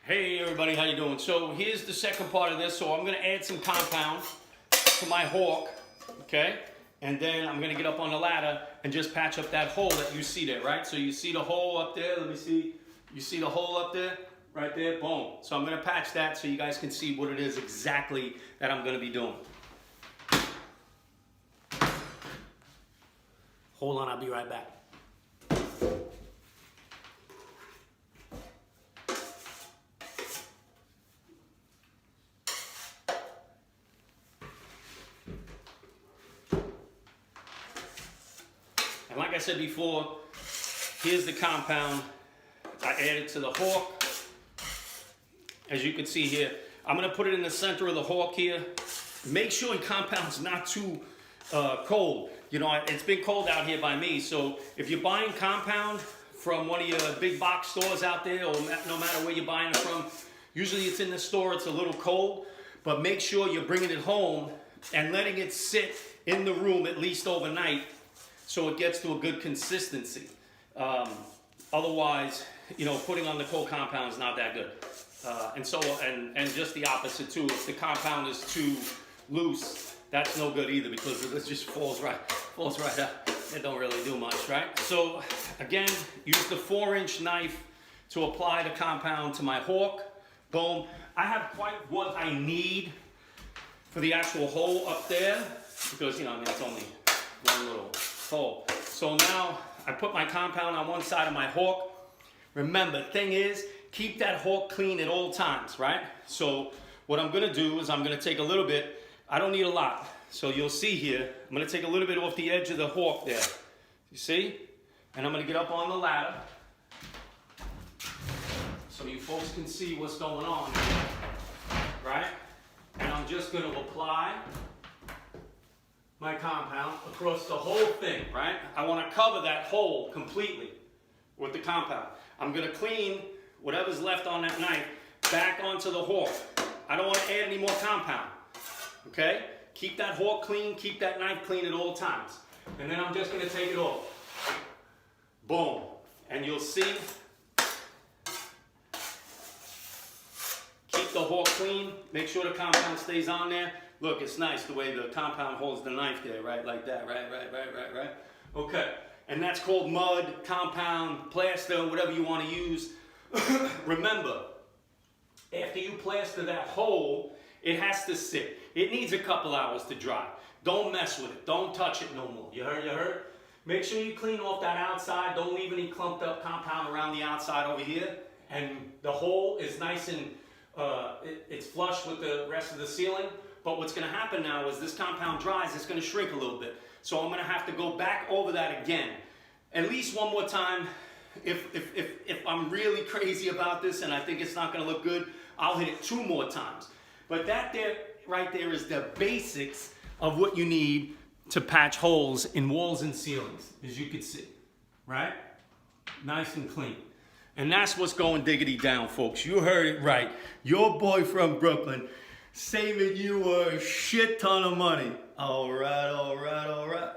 Hey everybody, how you doing? So here's the second part of this. So I'm gonna add some compound to my hawk, okay? And then I'm gonna get up on the ladder and just patch up that hole that you see there, right? So you see the hole up there, let me see. You see the hole up there? Right there, boom. So I'm gonna patch that so you guys can see what it is exactly that I'm gonna be doing. Hold on, I'll be right back. And like I said before, here's the compound I added to the hawk. As you can see here, I'm gonna put it in the center of the hawk here. Make sure the compound's not too cold. You know, it's been cold out here by me, so if you're buying compound from one of your big box stores out there, or no matter where you're buying it from, usually it's in the store, it's a little cold, but make sure you're bringing it home and letting it sit in the room at least overnight so it gets to a good consistency. Otherwise, you know, putting on the cold compound is not that good. And just the opposite too. If the compound is too loose, that's no good either because it just falls right out. It don't really do much, right? So again, use the 4-inch knife to apply the compound to my hawk. Boom. I have quite what I need for the actual hole up there because, you know, I mean, it's only one little hole. So now I put my compound on one side of my hawk. Remember, thing is, keep that hawk clean at all times, right? So what I'm gonna do is I'm gonna take a little bit, I don't need a lot. So you'll see here, I'm gonna take a little bit off the edge of the hawk there. You see? And I'm gonna get up on the ladder so you folks can see what's going on, right? And I'm just gonna apply my compound across the whole thing, right? I want to cover that hole completely with the compound. I'm going to clean whatever's left on that knife back onto the hawk. I don't want to add any more compound, okay? Keep that hawk clean, keep that knife clean at all times. And then I'm just going to take it off. Boom. And you'll see, keep the hawk clean, make sure the compound stays on there. Look, it's nice the way the compound holds the knife there, right? Like that, right? Okay, and that's called mud, compound, plaster, whatever you want to use. Remember, after you plaster that hole, it has to sit. It needs a couple hours to dry. Don't mess with it. Don't touch it no more. You heard? Make sure you clean off that outside. Don't leave any clumped up compound around the outside over here. And the hole is nice and it's flush with the rest of the ceiling. But what's going to happen now is this compound dries, it's going to shrink a little bit. So I'm going to have to go back over that again. At least one more time. If I'm really crazy about this and I think it's not going to look good, I'll hit it 2 more times. But that there, right there is the basics of what you need to patch holes in walls and ceilings, as you can see, right? Nice and clean. And that's what's going diggity down, folks. You heard it right. Your boy from Brooklyn, saving you a shit ton of money. All right.